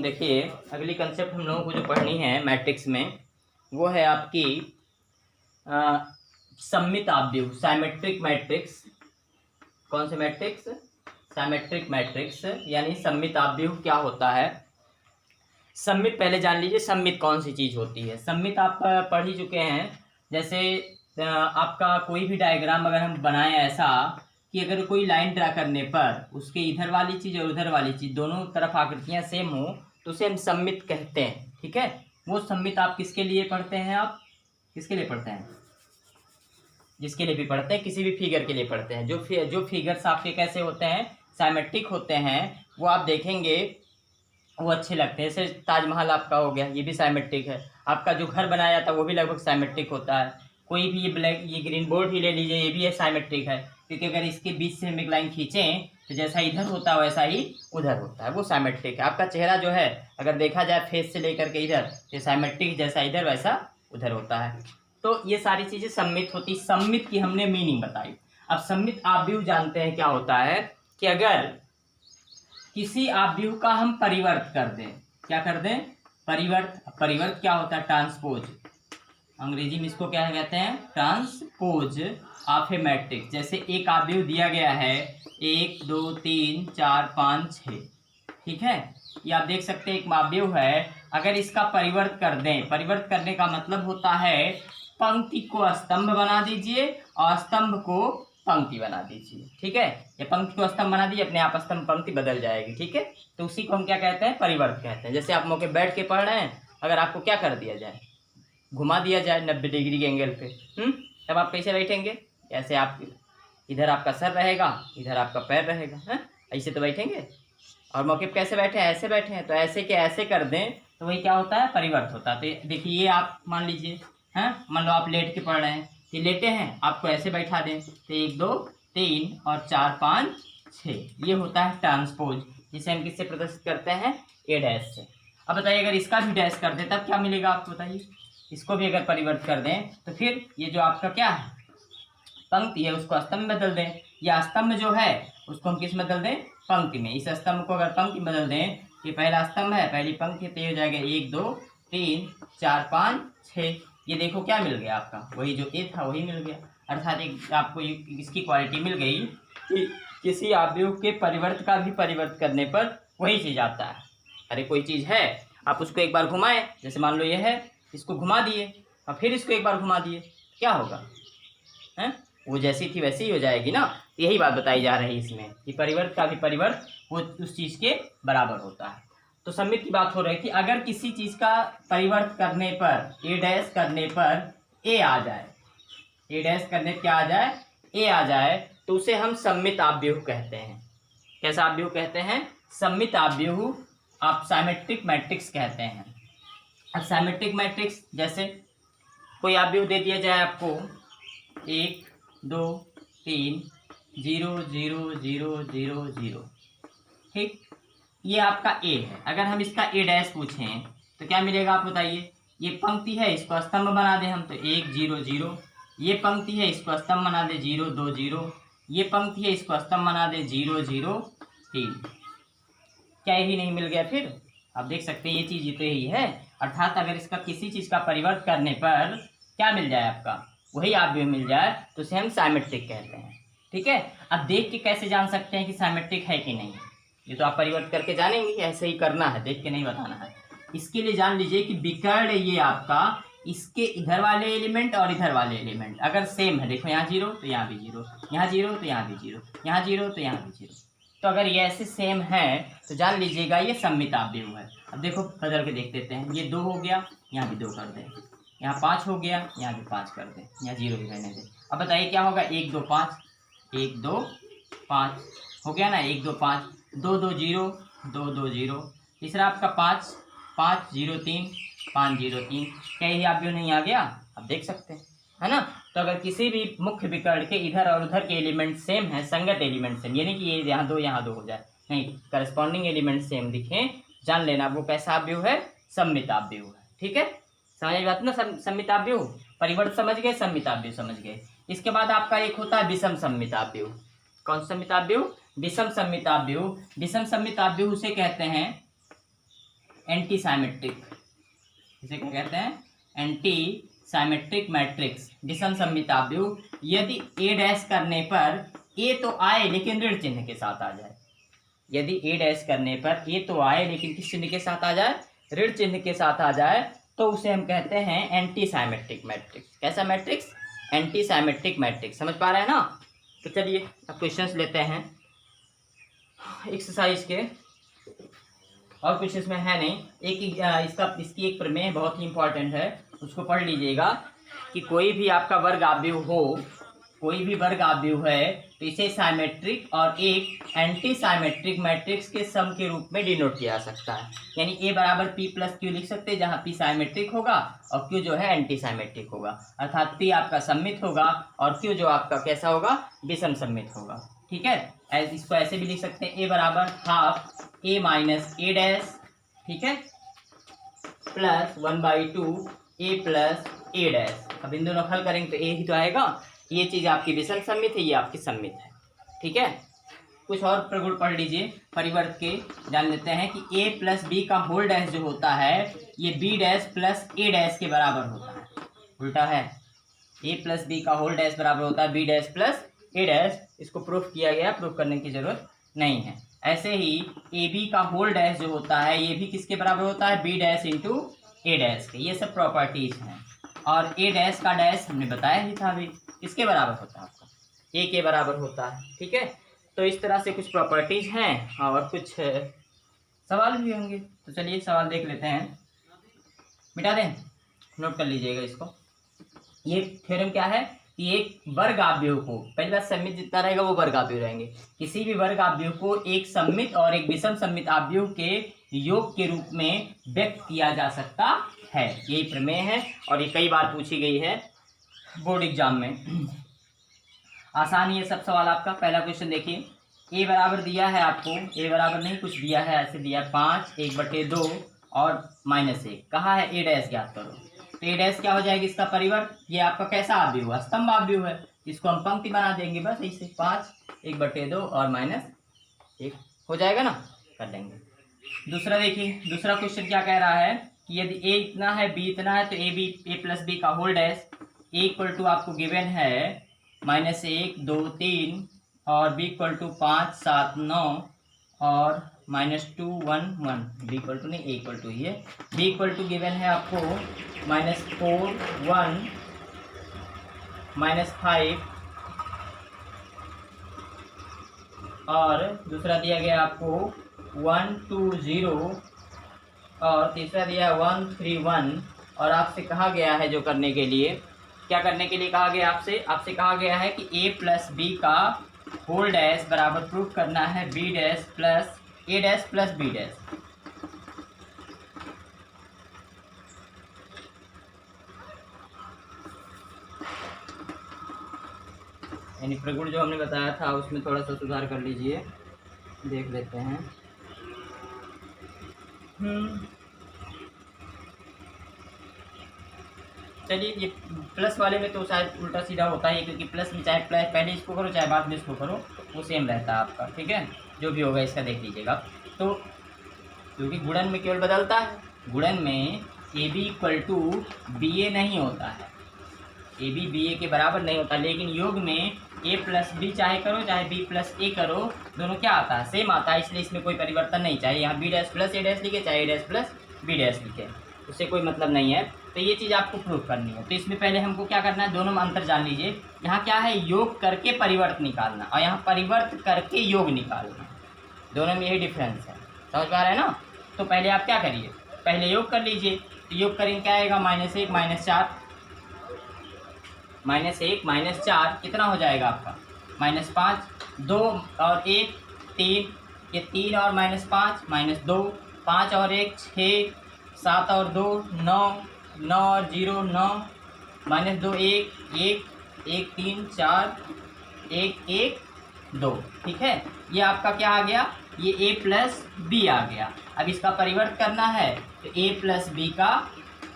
देखिए अगली कंसेप्ट हम लोगों को जो पढ़नी है मैट्रिक्स में, वो है आपकी सममित आव्यूह, साइमेट्रिक मैट्रिक्स। कौन से मैट्रिक्स? साइमेट्रिक मैट्रिक्स, यानी सममित आव्यूह क्या होता है। सममित पहले जान लीजिए, सममित कौन सी चीज़ होती है। सममित आप पढ़ ही चुके हैं। जैसे आपका कोई भी डायग्राम अगर हम बनाएं ऐसा कि अगर कोई लाइन ड्रा करने पर उसके इधर वाली चीज़ और उधर वाली चीज़ दोनों तरफ आकृतियां सेम हो तो उसे हम सममित कहते हैं। ठीक है, वो सममित आप किसके लिए पढ़ते हैं? आप किसके लिए पढ़ते हैं? जिसके लिए भी पढ़ते हैं, किसी भी फिगर के लिए पढ़ते हैं। जो फिगर्स आपके कैसे होते हैं? साइमेट्रिक होते हैं, वो आप देखेंगे वो अच्छे लगते हैं। जैसे ताजमहल आपका हो गया, ये भी साइमेट्रिक है। आपका जो घर बनाया जाता है वो भी लगभग साइमेट्रिक होता है। कोई भी ये ग्रीन बोर्ड ही ले लीजिए, ये भी साइमेट्रिक है, क्योंकि अगर इसके बीच से हम एक लाइन खींचें तो जैसा इधर होता है वैसा ही उधर होता है, वो साइमेट्रिक है। आपका चेहरा जो है अगर देखा जाए फेस से लेकर के इधर, ये साइमेट्रिक, जैसा इधर वैसा उधर होता है। तो ये सारी चीज़ें सममित होती। सममित की हमने मीनिंग बताई। अब सममित आव्यूह जानते हैं क्या होता है कि अगर किसी आव्यूह का हम परिवर्त कर दें, क्या कर दें? परिवर्त। परिवर्त क्या होता है? ट्रांसपोज। अंग्रेजी में इसको क्या कहते हैं? Transpose of A matrix. जैसे एक आव्यूह दिया गया है 1 2 3 4 5 6, ठीक है, ये आप देख सकते हैं एक आव्यूह है। अगर इसका परिवर्त कर दें, परिवर्त करने का मतलब होता है पंक्ति को स्तंभ बना दीजिए और स्तंभ को पंक्ति बना दीजिए। ठीक है, ये पंक्ति को स्तंभ बना दीजिए, अपने आप स्तंभ पंक्ति बदल जाएगी। ठीक है, तो उसी को हम क्या कहते हैं? परिवर्त कहते हैं। जैसे आप मौके बैठ के पढ़ रहे हैं, अगर आपको क्या कर दिया जाए? घुमा दिया जाए 90 डिग्री के एंगल पे, तब आप कैसे बैठेंगे? ऐसे आप, इधर आपका सर रहेगा, इधर आपका पैर रहेगा, है ऐसे तो बैठेंगे। और मौके पे कैसे बैठे हैं? ऐसे बैठे हैं, तो ऐसे के ऐसे कर दें तो वही क्या होता है? परिवर्त होता है। तो देखिए ये आप मान लीजिए, हैं, मान लो आप लेट के पढ़ रहे हैं, ये लेटे हैं, आपको ऐसे बैठा दें तो 1 2 3 और 4 5 6, ये होता है ट्रांसपोज, जिसे हम किससे प्रदर्शित करते हैं? ए डैश से। अब बताइए अगर इसका भी डैश कर दें तब क्या मिलेगा आपको? बताइए, इसको भी अगर परिवर्त कर दें तो फिर ये जो आपका क्या है? पंक्ति है, उसको स्तंभ बदल दें, या स्तंभ जो है उसको हम किस बदल दें? पंक्ति में। इस स्तंभ को अगर पंक्ति बदल दें, ये पहला स्तंभ है, पहली पंक्ति, तो ये हो जाएगा 1 2 3 4 5 6। ये देखो क्या मिल गया आपका? वही जो ए था वही मिल गया। अर्थात एक आपको इसकी क्वालिटी मिल गई कि किसी आव्यूह के परिवर्त का भी परिवर्त करने पर वही चीज़ आता है। अरे कोई चीज़ है, आप उसको एक बार घुमाएं, जैसे मान लो ये है, इसको घुमा दिए और फिर इसको एक बार घुमा दिए, क्या होगा? हैं, वो जैसी थी वैसी ही हो जाएगी ना। यही बात बताई जा रही है इसमें कि परिवर्त का भी परिवर्त वो उस चीज़ के बराबर होता है। तो सममित की बात हो रही है कि अगर किसी चीज़ का परिवर्त करने पर, ए डैश करने पर ए आ जाए, ए डैश करने पर क्या आ जाए? ए आ जाए, तो उसे हम सममित आव्यूह कहते हैं। कैसा आव्यूह कहते हैं? सममित आव्यूह। आप साइमेट्रिक मैट्रिक्स कहते हैं। अब साइमेट्रिक मैट्रिक्स, जैसे कोई आव्यूह दे दिया जाए आपको 1 2 3 0 0 0 0 0, ठीक, ये आपका ए है। अगर हम इसका ए डैश पूछें तो क्या मिलेगा आप बताइए? ये पंक्ति है, इसको स्तंभ बना दें हम तो 1 0 0, ये पंक्ति है, इसको स्तंभ बना दे 0 2 0, ये पंक्ति है, इसको स्तंभ बना दे 0 0 3। क्या यही नहीं मिल गया? फिर आप देख सकते हैं ये चीज़ ये तो यही है। अर्थात अगर इसका किसी चीज़ का परिवर्त करने पर क्या मिल जाए आपका? वही आव्यूह मिल जाए, तो उसे हम साइमेट्रिक कहते हैं। ठीक है, अब देख के कैसे जान सकते हैं कि साइमेट्रिक है कि नहीं? ये तो आप परिवर्त करके जानेंगे, ऐसे ही करना है, देख के नहीं बताना है। इसके लिए जान लीजिए कि विकर्ण ये आपका, इसके इधर वाले एलिमेंट और इधर वाले एलिमेंट अगर सेम है, देखो यहाँ 0 तो यहाँ भी 0, यहाँ 0 तो यहाँ भी 0, यहाँ 0 तो यहाँ भी 0, तो अगर ये ऐसे सेम है तो जान लीजिएगा ये सममित आव्यूह है। अब देखो बदल के देख देते हैं, ये 2 हो गया, यहाँ भी 2 कर दें, यहाँ 5 हो गया, यहाँ भी 5 कर दें, यहाँ 0 ही रहने दें। अब बताइए क्या होगा? 1 2 5, 1 2 5 हो गया ना, 1 2 5, 2 2 0 2 2 0, तीसरा आपका 5 5 0 3 5 0 3। क्या यही आव्यूह नहीं आ गया? आप देख सकते हैं, है ना। तो अगर किसी भी मुख्य विकर्ण के इधर और उधर के एलिमेंट सेम है, संगत एलिमेंट सेम, यानी कि ये यहाँ 2 यहाँ 2 हो जाए, नहीं, करस्पॉन्डिंग एलिमेंट सेम दिखें, जान लेना वो कैसा आव्यूह है? सममित आव्यूह है। ठीक है, समझ आई बात ना? सममित आव्यूह, परिवर्त समझ गए, सममित आव्यूह समझ गए। इसके बाद आपका एक होता है विषम सममित आव्यूह। कौन सा सममिताभ्युह? विषम सममिताभ्युह। विषम सममिताभ्युह उसे कहते हैं एंटी साइमेट्रिक। इसे क्या कहते हैं? एंटी साइमेट्रिक मैट्रिक्स, विषम सममिताभ्युह। यदि ए डैश करने पर ए तो आए लेकिन ऋण चिन्ह के साथ आ जाए। यदि ए डैश करने पर ए तो आए लेकिन किस चिन्ह के साथ आ जाए? ऋण चिन्ह के साथ आ जाए, तो उसे हम कहते हैं एंटी साइमेट्रिक मैट्रिक्स। कैसा मैट्रिक्स? Anti symmetric matrix. समझ पा रहे हैं ना? तो चलिए अब क्वेश्चंस लेते हैं एक्सरसाइज के, और कुछ इसमें है नहीं। इसकी एक प्रमेय बहुत ही इंपॉर्टेंट है, उसको पढ़ लीजिएगा कि कोई भी आपका वर्ग आव्यूह हो, कोई भी वर्ग आव्यूह है तो इसे साइमेट्रिक और एक एंटी साइमेट्रिक मैट्रिक्स के सम के रूप में डिनोट किया जा सकता है। यानी ए बराबर पी प्लस क्यू लिख सकते हैं, जहाँ पी साइमेट्रिक होगा और क्यू जो है एंटी साइमेट्रिक होगा। अर्थात पी आपका सममित होगा और क्यू जो आपका कैसा होगा? विषम सममित होगा। ठीक है, इसको ऐसे भी लिख सकते हैं, ए बराबर हाफ ए माइनस ए डैश, ठीक है, प्लस 1/2 ए प्लस ए डैश। अब इन दोनों हल करेंगे तो ए ही तो आएगा। ये चीज़ आपकी विषम सममित है, ये आपकी सममित है। ठीक है, कुछ और प्रगुण पढ़ लीजिए परिवर्त के, जान लेते हैं कि ए प्लस बी का होल डैश जो होता है ये बी डैश प्लस ए डैश के बराबर होता है। उल्टा है, ए प्लस बी का होल डैश बराबर होता है बी डैश प्लस ए डैश। इसको प्रूफ किया गया, प्रूफ करने की जरूरत नहीं है। ऐसे ही ए बी का होल डैश जो होता है ये भी किसके बराबर होता है? बी डैश इंटू ए डैश के। ये सब प्रॉपर्टीज हैं। और ए डैश का डैश हमने बताया ही था अभी, किसके बराबर होता है? आपका ए के बराबर होता है। ठीक है, तो इस तरह से कुछ प्रॉपर्टीज हैं और कुछ सवाल भी होंगे। तो चलिए सवाल देख लेते हैं, मिटा दें, नोट कर लीजिएगा इसको। ये थ्योरम क्या है कि एक वर्ग आव्यूह को, पहली बात सममित जितना रहेगा वो वर्ग आव्यूह रहेंगे। किसी भी वर्ग आव्यूह को एक सममित और एक विषम सममित आव्यूह के योग के रूप में व्यक्त किया जा सकता है। यही प्रमेय है और ये कई बार पूछी गई है बोर्ड एग्जाम में। आसान ये सब सवाल आपका। पहला क्वेश्चन देखिए, ए बराबर दिया है आपको, ए बराबर नहीं कुछ दिया है, ऐसे दिया 5 1/2 और -1। कहा है ए डैश ज्ञात करो। तो ए डैश क्या हो जाएगी? इसका परिवर्त। ये आपका कैसा आव्यूह हुआ? स्तंभ आव्यूह है। इसको हम पंक्ति बना देंगे बस ऐसे, 5 1/2 और -1 हो जाएगा ना, कर लेंगे। दूसरा देखिए, दूसरा क्वेश्चन क्या कह रहा है कि यदि ए इतना है बी इतना है तो ए प्लस बी का whole dash A equal to आपको गिवन है -1 2 3 और बी इक्वल टू 5 7 9 और -2 1 1। बी इक्वल टू नहीं, ए इक्वल टू ही है। बी इक्वल टू गिवन है आपको -4 1 -5 और दूसरा दिया गया आपको 1 2 0 और तीसरा दिया 1 3 1। और आपसे कहा गया है जो करने के लिए, क्या करने के लिए कहा गया आपसे कहा गया है कि a प्लस बी का होल डैश बराबर प्रूफ करना है बी डैश प्लस ए डैश प्लस बी डैश। यानी प्रगुण जो हमने बताया था उसमें थोड़ा सा सुधार कर लीजिए, देख लेते हैं। चलिए, ये प्लस वाले में तो शायद उल्टा सीधा होता है, क्योंकि प्लस में चाहे पहले इसको करो चाहे बाद में इसको करो वो सेम रहता है आपका। ठीक है, जो भी होगा इसका देख लीजिएगा। तो क्योंकि गुणन में केवल बदलता है, गुणन में A B equal to B A नहीं होता है, ए बी बी ए के बराबर नहीं होता। लेकिन योग में ए प्लस बी चाहे करो चाहे बी प्लस ए करो, दोनों क्या आता है? सेम आता है। इसलिए इसमें कोई परिवर्तन नहीं, चाहे यहाँ बी डैश प्लस ए डैश लिखे चाहे ए डैश प्लस बी डैश लिखे, उससे कोई मतलब नहीं है। तो ये चीज़ आपको प्रूफ करनी है। तो इसमें पहले हमको क्या करना है, दोनों में अंतर जान लीजिए। यहाँ क्या है? योग करके परिवर्त निकालना और यहाँ परिवर्त करके योग निकालना, दोनों में यही डिफरेंस है। समझ पा रहे हैं ना? तो पहले आप क्या करिए, पहले योग कर लीजिए। तो योग करेंगे क्या आएगा? -1 -1 -4 कितना हो जाएगा आपका? -5 2 और 1 3, ये 3 और -5 -2 5 और 1 6 7 और 2 9 9 और 0 9 -2 1 1 1 3 4 1 1 2। ठीक है, ये आपका क्या आ गया? ये a प्लस बी आ गया। अब इसका परिवर्त करना है तो a प्लस बी का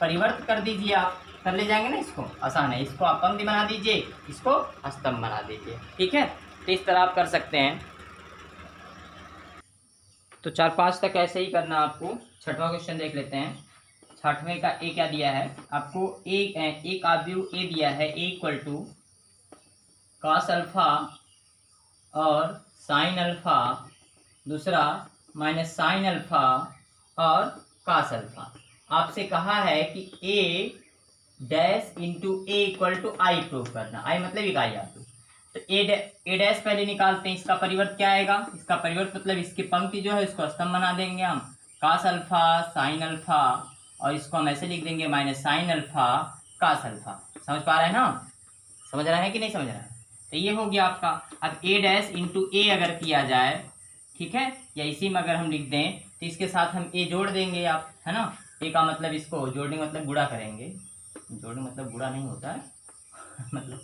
परिवर्त कर दीजिए। आप कर ले जाएंगे ना, इसको आसान है। इसको आप पंक्ति बना दीजिए, इसको स्तंभ बना दीजिए। ठीक है, तो इस तरह आप कर सकते हैं। तो 4-5 तक ऐसे ही करना आपको। छठवां क्वेश्चन देख लेते हैं। छठवें का ए क्या दिया है आपको, एक आव्यूह ए दिया है, A equal to cos alpha और साइन अल्फा, दूसरा माइनस साइन अल्फा और कास अल्फा। आपसे कहा है कि A dash into A equal to I prove करना। आई मतलब इकाई आव्यूह। तो ए डैश पहले निकालते हैं, इसका परिवर्त क्या आएगा, इसका परिवर्त मतलब इसकी पंक्ति जो है इसको स्तंभ बना देंगे हम, कास अल्फा साइन अल्फा, और इसको हम ऐसे लिख देंगे minus sine alpha cos alpha. समझ पा रहे हैं ना, समझ रहे हैं कि नहीं समझ रहे हैं। तो ये हो गया आपका। अब ए डैश इंटू ए अगर किया जाए, ठीक है, या इसी में अगर हम लिख दें तो इसके साथ हम ए जोड़ देंगे आप, है ना। ए का मतलब इसको जोड़ने मतलब गुणा करेंगे, जोड़ने मतलब गुणा नहीं होता है मतलब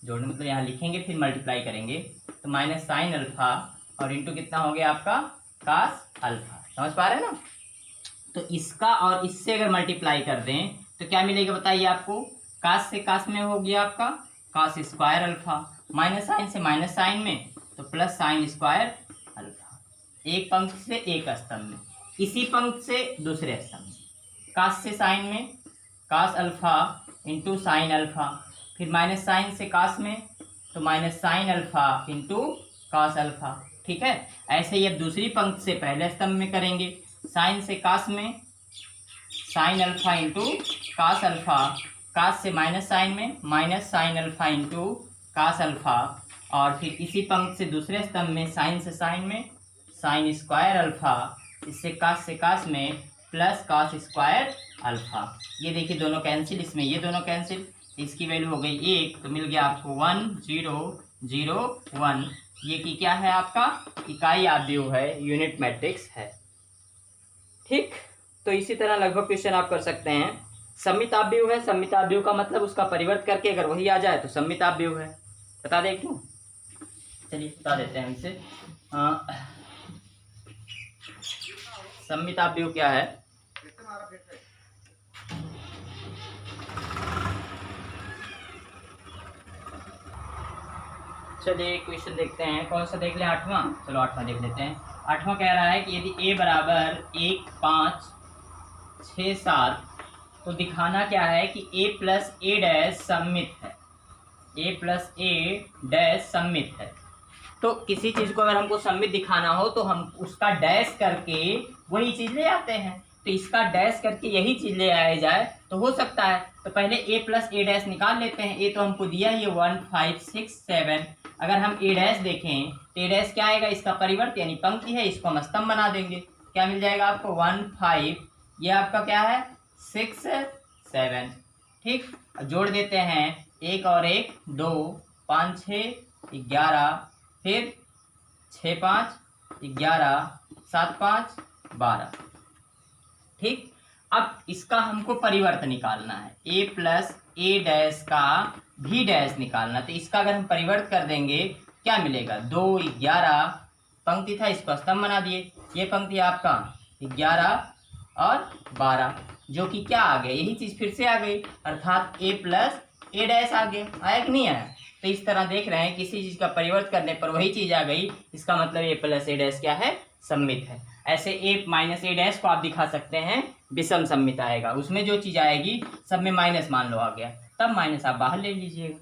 जोड़ने मतलब यहाँ लिखेंगे फिर मल्टीप्लाई करेंगे। तो माइनस साइन अल्फा और इंटू कितना हो गया आपका कास अल्फा। समझ पा रहे हैं ना। तो इसका और इससे अगर मल्टीप्लाई कर दें तो क्या मिलेगा बताइए आपको, कास से कास में हो गया आपका cos square alpha, minus sine से माइनस साइन में तो प्लस साइन स्क्वायर अल्फा। एक पंक्ति से एक स्तंभ में, इसी पंक्ति से दूसरे स्तंभ में, कास से साइन में cos alpha into sine alpha, फिर माइनस साइन से कास में तो minus sine alpha into cos alpha. ठीक है, ऐसे ही अब दूसरी पंक्ति से पहले स्तंभ में करेंगे, साइन से कास में sine alpha into cos alpha, cos से माइनस साइन में minus sine alpha into cos alpha, और फिर इसी पंक्ति से दूसरे स्तंभ में साइन से साइन में साइन स्क्वायर अल्फा, इससे कास में प्लस कास स्क्वायर अल्फा। ये देखिए दोनों कैंसिल, इसमें ये दोनों कैंसिल, इसकी वैल्यू हो गई 1, तो मिल गया आपको 1 0 0 1। ये की क्या है आपका इकाई आव्यूह है, यूनिट मैट्रिक्स है। ठीक, तो इसी तरह लगभग क्वेश्चन आप कर सकते हैं। सममित आव्यूह है, सममित आव्यूह का मतलब उसका परिवर्त करके अगर वही आ जाए तो सममित आव्यूह है। बता दें क्यों, चलिए बता देते हैं इनसे। सममित आव्यूह क्या है, चलिए क्वेश्चन देखते हैं। कौन सा देख लें, 8वां। चलो 8वां देख लेते हैं। 8वां कह रहा है कि यदि a बराबर 1 5 6 7 तो दिखाना क्या है कि a प्लस ए डैश सममित है, a प्लस ए डैश सममित है। तो किसी चीज़ को अगर हमको सममित दिखाना हो तो हम उसका डैश करके वही चीज़ ले आते हैं। तो इसका डैश करके यही चीज़ ले आया जाए तो हो सकता है। तो पहले a प्लस ए डैश निकाल लेते हैं। a तो हमको दिया ही 1 5 6 7। अगर हम ए डैश देखें तो ए डैश क्या आएगा, इसका परिवर्त यानी पंक्ति है, इसको हम स्तंभ बना देंगे। क्या मिल जाएगा आपको 1 5, ये आपका क्या है 6 7। ठीक, जोड़ देते हैं 1 और 1 2 5 6 11, फिर 6 5 11 7 5 12। ठीक, अब इसका हमको परिवर्त निकालना है, a प्लस ए डैश का भी डैश निकालना। तो इसका अगर हम परिवर्त कर देंगे क्या मिलेगा, 2 11 पंक्ति था, इसको स्तंभ बना दिए। ये पंक्ति आपका 11 और 12, जो कि क्या आ गया, यही चीज़ फिर से आ गई, अर्थात a प्लस ए डैश आ गया। आया कि नहीं आया। तो इस तरह देख रहे हैं किसी चीज़ का परिवर्त करने पर वही चीज़ आ गई, इसका मतलब a प्लस ए डैश क्या है, सममित है। ऐसे a माइनस ए डैश को आप दिखा सकते हैं विषम सममित आएगा, उसमें जो चीज़ आएगी सब में माइनस मान लो आ गया, तब माइनस आप बाहर ले लीजिएगा।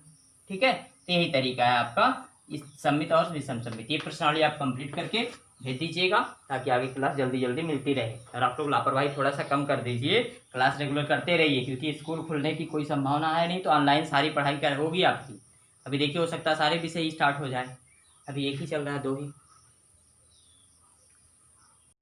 ठीक है, तो यही तरीका है आपका इस सममित और विषम सममित। ये प्रश्नावली आप कंप्लीट करके भेज दीजिएगा ताकि आगे क्लास जल्दी जल्दी मिलती रहे। और आप लोग लापरवाही थोड़ा सा कम कर दीजिए, क्लास रेगुलर करते रहिए, क्योंकि स्कूल खुलने की कोई संभावना है नहीं, तो ऑनलाइन सारी पढ़ाई कर होगी आपकी। अभी देखिए हो सकता है सारे विषय ही स्टार्ट हो जाए, अभी एक ही चल रहा है, 2 ही।